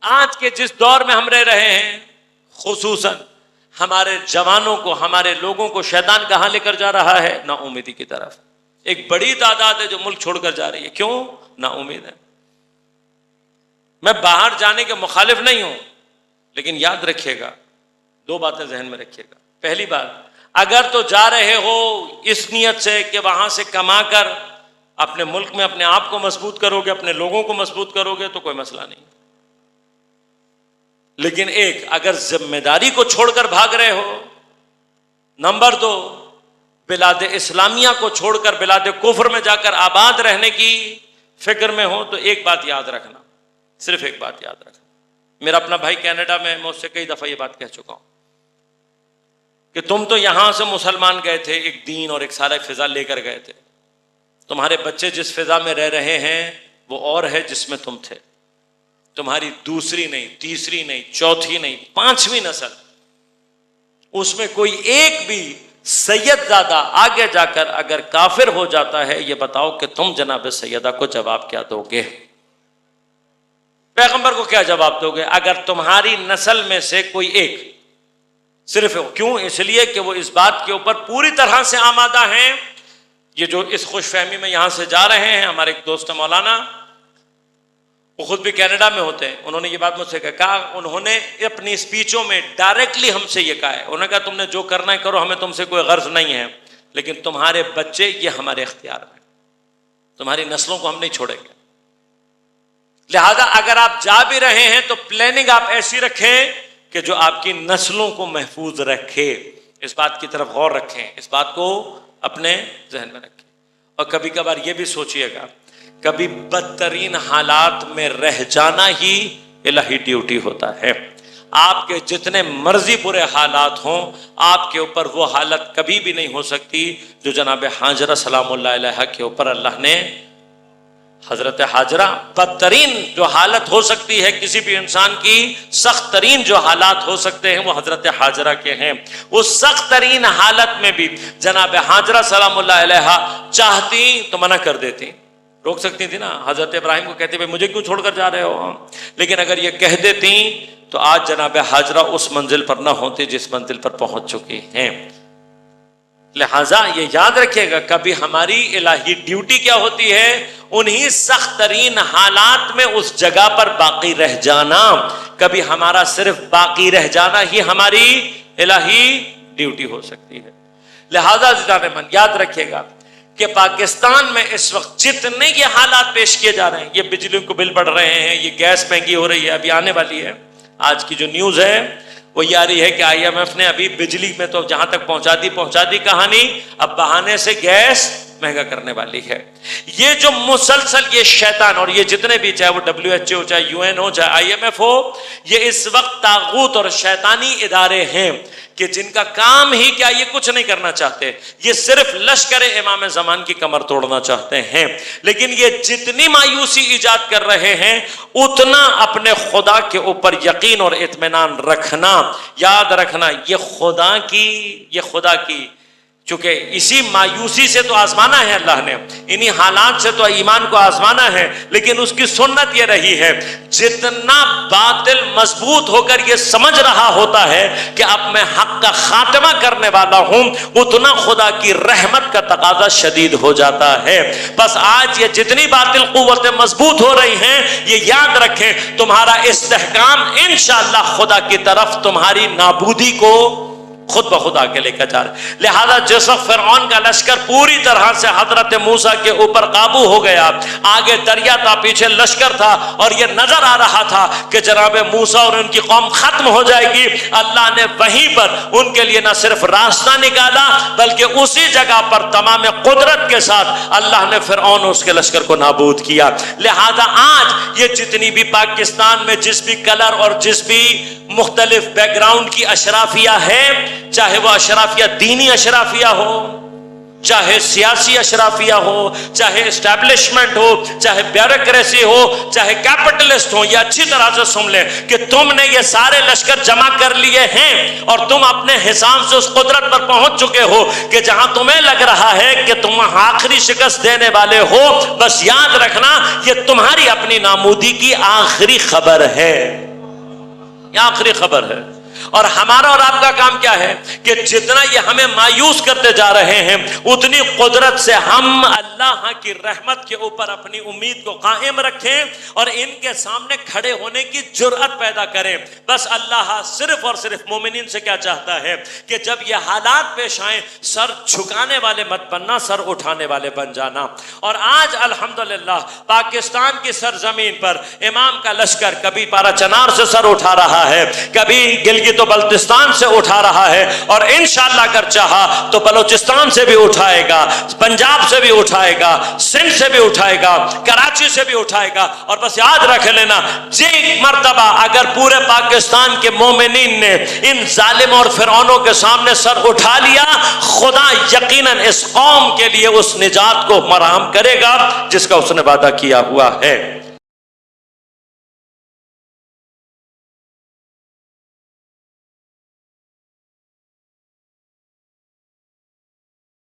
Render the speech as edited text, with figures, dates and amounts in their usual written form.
آج کے جس دور میں ہم رہ رہے ہیں، خصوصاً ہمارے جوانوں کو، ہمارے لوگوں کو شیطان کہاں لے کر جا رہا ہے؟ نا امیدی کی طرف. ایک بڑی تعداد ہے جو ملک چھوڑ کر جا رہی ہے. کیوں؟ نا امید ہے. میں باہر جانے کے مخالف نہیں ہوں، لیکن یاد رکھیے گا، دو باتیں ذہن میں رکھیے گا. پہلی بات، اگر تو جا رہے ہو اس نیت سے کہ وہاں سے کما کر اپنے ملک میں اپنے آپ کو مضبوط کرو گے، اپنے لوگوں کو مضبوط کرو گے، تو کوئی مسئلہ نہیں. لیکن ایک، اگر ذمہ داری کو چھوڑ کر بھاگ رہے ہو، نمبر دو، بلاد اسلامیہ کو چھوڑ کر بلاد کفر میں جا کر آباد رہنے کی فکر میں ہو، تو ایک بات یاد رکھنا، صرف ایک بات یاد رکھنا. میرا اپنا بھائی کینیڈا میں، میں اس سے کئی دفعہ یہ بات کہہ چکا ہوں کہ تم تو یہاں سے مسلمان گئے تھے، ایک دین اور ایک سارا فضا لے کر گئے تھے. تمہارے بچے جس فضا میں رہ رہے ہیں وہ اور ہے جس میں تم تھے. تمہاری دوسری نہیں، تیسری نہیں، چوتھی نہیں، پانچویں نسل، اس میں کوئی ایک بھی سید زادہ آگے جا کر اگر کافر ہو جاتا ہے، یہ بتاؤ کہ تم جناب سیدہ کو جواب کیا دو گے؟ پیغمبر کو کیا جواب دو گے اگر تمہاری نسل میں سے کوئی ایک صرف ہو؟ کیوں؟ اس لیے کہ وہ اس بات کے اوپر پوری طرح سے آمادہ ہیں. یہ جو اس خوش فہمی میں یہاں سے جا رہے ہیں، ہمارے ایک دوست مولانا، وہ خود بھی کینیڈا میں ہوتے ہیں، انہوں نے یہ بات مجھ سے کہا، انہوں نے اپنی اسپیچوں میں ڈائریکٹلی ہم سے یہ کہا ہے، انہوں نے کہا تم نے جو کرنا ہے کرو، ہمیں تم سے کوئی غرض نہیں ہے، لیکن تمہارے بچے یہ ہمارے اختیار میں، تمہاری نسلوں کو ہم نہیں چھوڑیں گے. لہذا اگر آپ جا بھی رہے ہیں تو پلاننگ آپ ایسی رکھیں کہ جو آپ کی نسلوں کو محفوظ رکھے. اس بات کی طرف غور رکھیں، اس بات کو اپنے ذہن میں رکھیں. اور کبھی کبھار یہ بھی سوچئے گا، کبھی بدترین حالات میں رہ جانا ہی الہی ڈیوٹی ہوتا ہے. آپ کے جتنے مرضی برے حالات ہوں، آپ کے اوپر وہ حالت کبھی بھی نہیں ہو سکتی جو جناب حاجرہ سلام اللہ علیہا کے اوپر اللہ نے، حضرت حاجرہ، بدترین جو حالت ہو سکتی ہے کسی بھی انسان کی، سخت ترین جو حالات ہو سکتے ہیں وہ حضرت حاجرہ کے ہیں. اس سخت ترین حالت میں بھی جناب حاجرہ سلام اللہ علیہا چاہتی تو منع کر دیتی، روک سکتی تھی نا. حضرت ابراہیم کو کہتے مجھے کیوں چھوڑ کر جا رہے ہو، لیکن اگر یہ کہہ دیتی تو آج جناب حاجرہ اس منزل پر نہ ہوتی جس منزل پر پہنچ چکی ہیں. لہٰذا یہ یاد رکھیے گا، کبھی ہماری الہی ڈیوٹی کیا ہوتی ہے؟ انہی سخت ترین حالات میں اس جگہ پر باقی رہ جانا. کبھی ہمارا صرف باقی رہ جانا ہی ہماری الہی ڈیوٹی ہو سکتی ہے. لہذا عزیزان من، یاد رکھیے گا کہ پاکستان میں اس وقت جتنے یہ حالات پیش کیے جا رہے ہیں، یہ بجلی کو بل بڑھ رہے ہیں، یہ گیس مہنگی ہو رہی ہے، ابھی آنے والی ہے. آج کی جو نیوز ہے وہ یہ آ رہی ہے کہ آئی ایم ایف نے ابھی بجلی میں تو جہاں تک پہنچا دی کہانی، اب بہانے سے گیس مہنگا کرنے والی ہے. یہ جو مسلسل یہ شیطان، اور یہ جتنے بھی، چاہے وہ WHO ہو، چاہے UN ہو، چاہے IMF ہو، یہ اس وقت طاغوت اور شیطانی ادارے ہیں کہ جن کا کام ہی کیا، یہ کچھ نہیں کرنا چاہتے، یہ صرف لشکر امام زمان کی کمر توڑنا چاہتے ہیں. لیکن یہ جتنی مایوسی ایجاد کر رہے ہیں، اتنا اپنے خدا کے اوپر یقین اور اطمینان رکھنا. یاد رکھنا، یہ خدا کی چونکہ اسی مایوسی سے تو آزمانا ہے اللہ نے، انہی حالات سے تو ایمان کو آزمانا ہے. لیکن اس کی سنت یہ رہی ہے، جتنا باطل مضبوط ہو کر یہ سمجھ رہا ہوتا ہے کہ اب میں حق کا خاتمہ کرنے والا ہوں، اتنا خدا کی رحمت کا تقاضا شدید ہو جاتا ہے. بس آج یہ جتنی باطل قوتیں مضبوط ہو رہی ہیں، یہ یاد رکھیں تمہارا استحکام انشاءاللہ خدا کی طرف تمہاری نابودی کو خود بخود آ کے لے کر جا رہے. لہذا جس وقت فرعون کا لشکر پوری طرح سے حضرت موسیٰ کے اوپر قابو ہو گیا، آگے دریا تھا، پیچھے لشکر تھا، اور یہ نظر آ رہا تھا کہ جناب موسیٰ اور ان کی قوم ختم ہو جائے گی، اللہ نے وہیں پر ان کے لیے نہ صرف راستہ نکالا، بلکہ اسی جگہ پر تمام قدرت کے ساتھ اللہ نے فرعون اور اس کے لشکر کو نابود کیا. لہذا آج یہ جتنی بھی پاکستان میں جس بھی کلر اور جس بھی مختلف بیک گراؤنڈ کی اشرافیہ ہے، چاہے وہ اشرافیہ دینی اشرافیہ ہو، چاہے سیاسی اشرافیہ ہو، چاہے اسٹیبلشمنٹ ہو، چاہے بیوروکریسی ہو، چاہے کیپٹلسٹ ہو، یہ اچھی طرح سے سن لیں کہ تم نے یہ سارے لشکر جمع کر لیے ہیں اور تم اپنے حساب سے اس قدرت پر پہنچ چکے ہو کہ جہاں تمہیں لگ رہا ہے کہ تم آخری شکست دینے والے ہو، بس یاد رکھنا یہ تمہاری اپنی نامودی کی آخری خبر ہے. یہ آخری خبر ہے. اور ہمارا اور آپ کا کام کیا ہے کہ جتنا یہ ہمیں مایوس کرتے جا رہے ہیں اتنی قدرت سے ہم اللہ کی رحمت کے اوپر اپنی امید کو قائم رکھیں اور ان کے سامنے کھڑے ہونے کی جرأت پیدا کریں. بس اللہ صرف اور صرف مومنین سے کیا چاہتا ہے کہ جب یہ حالات پیش آئیں سر جھکانے والے مت بننا, سر اٹھانے والے بن جانا. اور آج الحمدللہ پاکستان کی سرزمین پر امام کا لشکر کبھی پارا چنار سے سر اٹھا رہا ہے, کبھی گلگت و بلتستان سے اٹھا رہا ہے, اور انشاءاللہ اگر چاہا تو بلوچستان سے بھی اٹھائے گا, پنجاب سے بھی اٹھائے گا, سندھ سے بھی اٹھائے گا, کراچی سے بھی اٹھائے گا. اور بس یاد رکھ لینا ایک مرتبہ اگر پورے پاکستان کے مومنین نے ان ظالم اور فرعونوں کے سامنے سر اٹھا لیا, خدا یقیناً اس قوم کے لیے اس نجات کو فراہم کرے گا جس کا اس نے وعدہ کیا ہوا ہے.